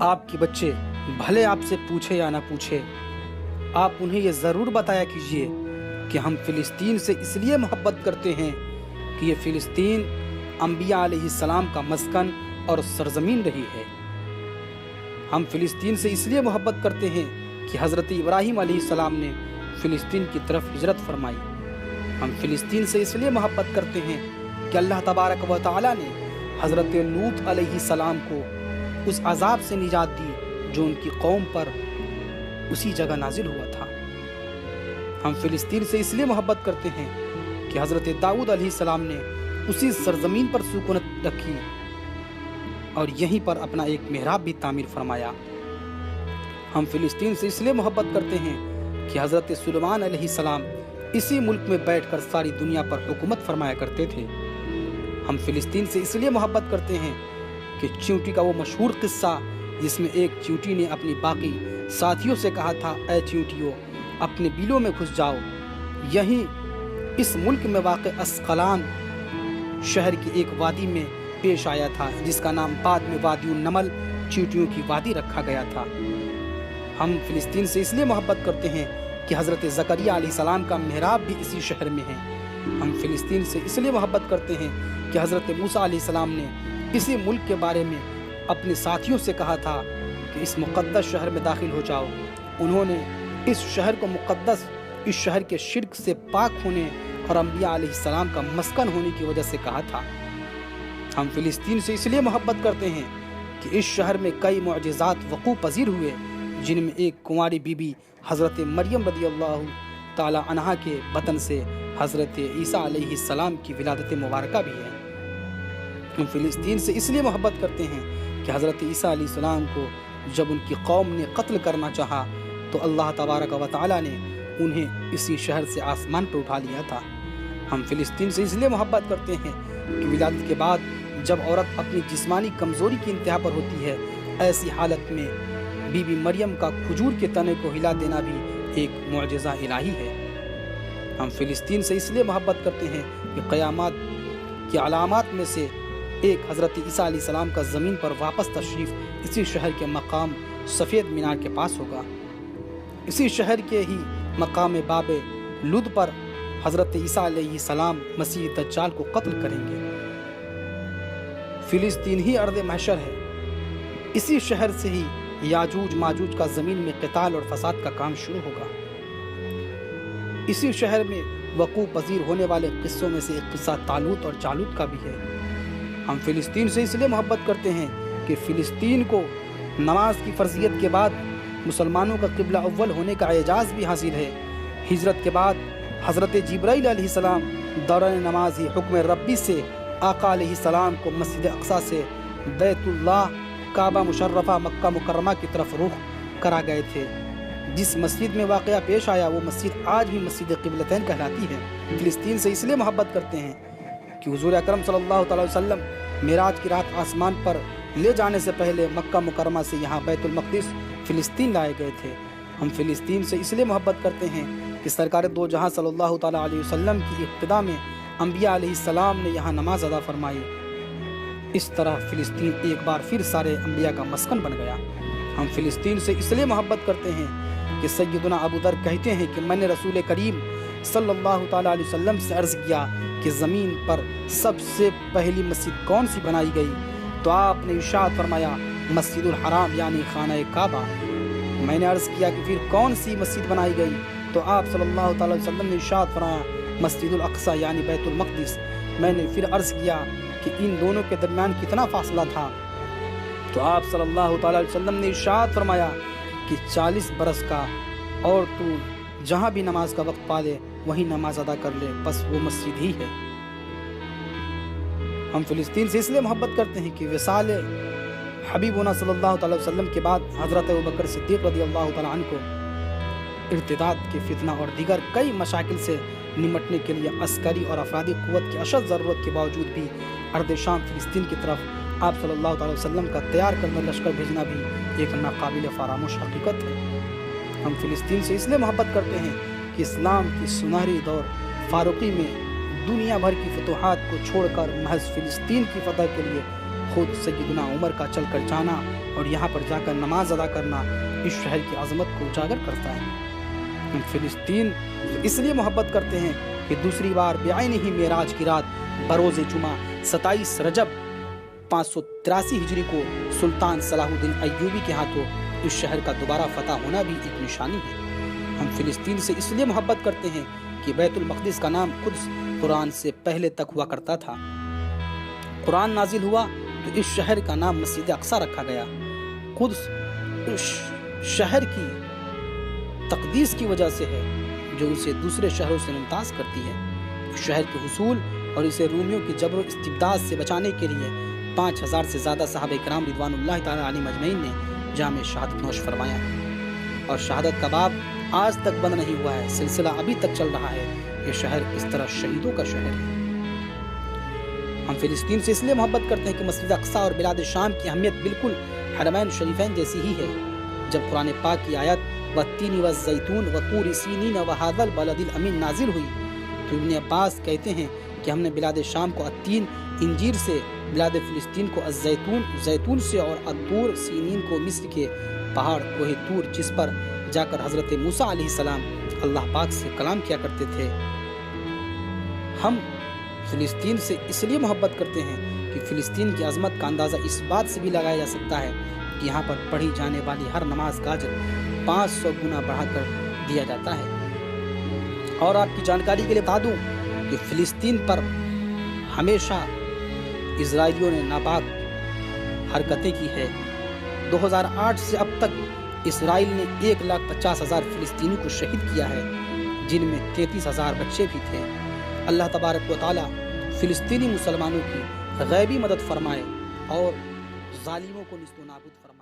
آپ کے بچے بھلے آپ سے پوچھے یا نہ پوچھے، آپ انہیں یہ ضرور بتایا کیجیے کہ ہم فلسطین سے اس لیے محبت کرتے ہیں کہ یہ فلسطین انبیاء علیہ السلام کا مسکن اور سرزمین رہی ہے۔ ہم فلسطین سے اس لیے محبت کرتے ہیں کہ حضرت ابراہیم علیہ السلام نے فلسطین کی طرف ہجرت فرمائی۔ ہم فلسطین سے اس لیے محبت کرتے ہیں کہ اللہ تبارک و تعالیٰ نے حضرت لوط علیہ السلام کو اس عذاب سے نجات دی جو ان کی قوم پر اسی جگہ نازل ہوا تھا۔ ہم فلسطین سے اس لیے محبت کرتے ہیں کہ حضرت داؤد علیہ السلام نے اسی سرزمین پر سکونت رکھی اور یہیں پر اپنا ایک محراب بھی تعمیر فرمایا۔ ہم فلسطین سے اس لیے محبت کرتے ہیں کہ حضرت سلیمان علیہ السلام اسی ملک میں بیٹھ کر ساری دنیا پر حکومت فرمایا کرتے تھے۔ ہم فلسطین سے اس لیے محبت کرتے ہیں کہ چیونٹی کا وہ مشہور قصہ جس میں ایک چیونٹی نے اپنی باقی ساتھیوں سے کہا تھا، اے چیونٹیوں اپنے بیلوں میں گھس جاؤ، یہیں اس ملک میں واقع اسقلان شہر کی ایک وادی میں پیش آیا تھا جس کا نام بعد میں وادی النمل چیونٹیوں کی وادی رکھا گیا تھا۔ ہم فلسطین سے اس لیے محبت کرتے ہیں کہ حضرت زکریہ علیہ السلام کا محراب بھی اسی شہر میں ہے۔ ہم فلسطین سے اس لیے محبت کرتے ہیں کہ حضرت موسیٰ علیہ السلام نے اسی ملک کے بارے میں اپنے ساتھیوں سے کہا تھا کہ اس مقدس شہر میں داخل ہو جاؤ۔ انہوں نے اس شہر کو مقدس، اس شہر کے شرک سے پاک ہونے اور انبیاء علیہ السلام کا مسکن ہونے کی وجہ سے کہا تھا۔ ہم فلسطین سے اس لیے محبت کرتے ہیں کہ اس شہر میں کئی معجزات وقوع پذیر ہوئے جن میں ایک کنواری بی بی حضرت مریم رضی اللہ تعالی عنہا کے بطن سے حضرت عیسیٰ علیہ السلام کی ولادت مبارکہ بھی ہے۔ ہم فلسطین سے اس لیے محبت کرتے ہیں کہ حضرت عیسیٰ علیہ السلام کو جب ان کی قوم نے قتل کرنا چاہا تو اللہ تبارک و تعالیٰ نے انہیں اسی شہر سے آسمان پر اٹھا لیا تھا۔ ہم فلسطین سے اس لیے محبت کرتے ہیں کہ ولادت کے بعد جب عورت اپنی جسمانی کمزوری کی انتہا پر ہوتی ہے، ایسی حالت میں بی بی مریم کا کھجور کے تنے کو ہلا دینا بھی ایک معجزہ الہی ہے۔ ہم فلسطین سے اس لیے محبت کرتے ہیں کہ قیامت کی علامات میں سے ایک حضرت عیسیٰ علیہ السلام کا زمین پر واپس تشریف اسی شہر کے مقام سفید مینار کے پاس ہوگا۔ اسی شہر کے ہی مقام باب لد پر حضرت عیسیٰ علیہ السلام مسیح دجال کو قتل کریں گے۔ فلسطین ہی ارض محشر ہے۔ اسی شہر سے ہی یاجوج ماجوج کا زمین میں قتال اور فساد کا کام شروع ہوگا۔ اسی شہر میں وقوع پذیر ہونے والے قصوں میں سے ایک قصہ طالوت اور جالوت کا بھی ہے۔ ہم فلسطین سے اس لیے محبت کرتے ہیں کہ فلسطین کو نماز کی فرضیت کے بعد مسلمانوں کا قبلہ اول ہونے کا اعزاز بھی حاصل ہے۔ ہجرت کے بعد حضرت جبرائیل علیہ السلام دوران نماز ہی حکم ربی سے آقا علیہ السلام کو مسجد اقصی سے بیت اللہ کعبہ مشرفہ مکہ مکرمہ کی طرف رخ کرا گئے تھے۔ جس مسجد میں واقعہ پیش آیا وہ مسجد آج بھی مسجد قبلتین کہلاتی ہے۔ فلسطین سے اس لیے محبت کرتے ہیں کہ حضور اکرم صلی اللہ تعالی وسلم معراج کی رات آسمان پر لے جانے سے پہلے مکہ مکرمہ سے یہاں بیت المقدس فلسطین لائے گئے تھے۔ ہم فلسطین سے اس لیے محبت کرتے ہیں کہ سرکار دو جہاں صلی اللہ تعالی علیہ وسلم کی ابتدا میں انبیاء علیہ السلام نے یہاں نماز ادا فرمائی۔ اس طرح فلسطین ایک بار پھر سارے انبیاء کا مسکن بن گیا۔ ہم فلسطین سے اس لیے محبت کرتے ہیں کہ سیدنا ابو ذر کہتے ہیں کہ میں نے رسول کریم صلی اللہ تعالی علیہ وسلم سے عرض کیا کہ زمین پر سب سے پہلی مسجد کون سی بنائی گئی؟ تو آپ نے ارشاد فرمایا مسجد الحرام یعنی خانہ کعبہ۔ میں نے عرض کیا کہ پھر کون سی مسجد بنائی گئی؟ تو آپ صلی اللہ تعالی وسلم نے ارشاد فرمایا مسجد الاقصی یعنی بیت المقدس۔ میں نے پھر عرض کیا کہ ان دونوں کے درمیان کتنا فاصلہ تھا؟ تو آپ صلی اللہ تعالی وسلم نے ارشاد فرمایا کہ 40 برس کا، اور تو جہاں بھی نماز کا وقت پا لے وہیں نماز ادا کر لے، بس وہ مسجد ہی ہے۔ ہم فلسطین سے اس لیے محبت کرتے ہیں کہ وصال حبیبنا صلی اللہ تعالی وسلم کے بعد حضرت ابوبکر صدیق رضی اللہ تعالی عنہ کو ارتداد کے فتنہ اور دیگر کئی مشاکل سے نمٹنے کے لیے عسکری اور افرادی قوت کی اشد ضرورت کے باوجود بھی ارض شام فلسطین کی طرف آپ صلی اللہ تعالی وسلم کا تیار کردہ لشکر بھیجنا بھی ایک ناقابل فراموش حقیقت ہے۔ ہم فلسطین سے اس لیے محبت کرتے ہیں کہ اسلام کی سنہری دور فاروقی میں دنیا بھر کی فتوحات کو چھوڑ کر محض فلسطین کی فتح کے لیے خود سیدنا عمر کا چل کر جانا اور یہاں پر جا کر نماز ادا کرنا اس شہر کی عظمت کو اجاگر کرتا ہے۔ ہم فلسطین اس لیے محبت کرتے ہیں کہ دوسری بار بعین ہی معراج کی رات بروز جمعہ 27 رجب 583 ہجری کو سلطان صلاح الدین ایوبی کے ہاتھوں اس شہر کا دوبارہ فتح ہونا بھی ایک نشانی ہے۔ ہم فلسطین سے اس لیے محبت کرتے ہیں کہ بیت المقدس کا نام قدس قرآن سے پہلے تک ہوا کرتا تھا۔ قرآن نازل ہوا تو اس شہر کا نام مسجد اقصی رکھا گیا۔ قدس اس شہر کی تقدیس کی وجہ سے ہے جو اسے دوسرے شہروں سے ممتاز کرتی ہے۔ اس شہر کے حصول اور اسے رومیوں کی جبر و استبداد سے بچانے کے لیے 5000 سے زیادہ صحابہ کرام رضوان اللہ تعالی علیہم اجمعین نے جام شہادت نوش فرمایا ہے، اور شہادت کا باب آج تک بند نہیں ہوا ہے، سلسلہ ابھی تک چل رہا ہے۔ یہ شہر اس طرح شہیدوں کا شہر ہے۔ ہم فلسطین سے اس لیے محبت کرتے ہیں کہ مسجد اقصی اور بلاد شام کی اہمیت بالکل حرمین شریفین جیسی ہی ہے۔ جب قرآن پاک کی آیت والتین والزیتون وطور سینین وہذا البلد الامین نازل ہوئی تو ابن عباس کہتے ہیں کہ ہم نے بلاد شام کو التین انجیر سے، بلاد فلسطین کو الزیتون زیتون سے، اور الطور سینین کو مصر کے پہاڑ کوہ طور جس پر جا کر حضرت موسیٰ علیہ السلام اللہ پاک سے کلام کیا کرتے تھے۔ ہم فلسطین سے اس لیے محبت کرتے ہیں کہ فلسطین کی عظمت کا اندازہ اس بات سے بھی لگایا جا سکتا ہے کہ یہاں پر پڑھی جانے والی ہر نماز کا اجر 500 گنا بڑھا کر دیا جاتا ہے۔ اور آپ کی جانکاری کے لیے بتا دوں کہ فلسطین پر ہمیشہ اسرائیلیوں نے ناپاک حرکتیں کی ہے۔ 2008 سے اب تک اسرائیل نے 1,50,000 فلسطینی کو شہید کیا ہے، جن میں 33,000 بچے بھی تھے۔ اللہ تبارک و تعالی فلسطینی مسلمانوں کی غیبی مدد فرمائے اور ظالموں کو نیست و نابود فرمائے۔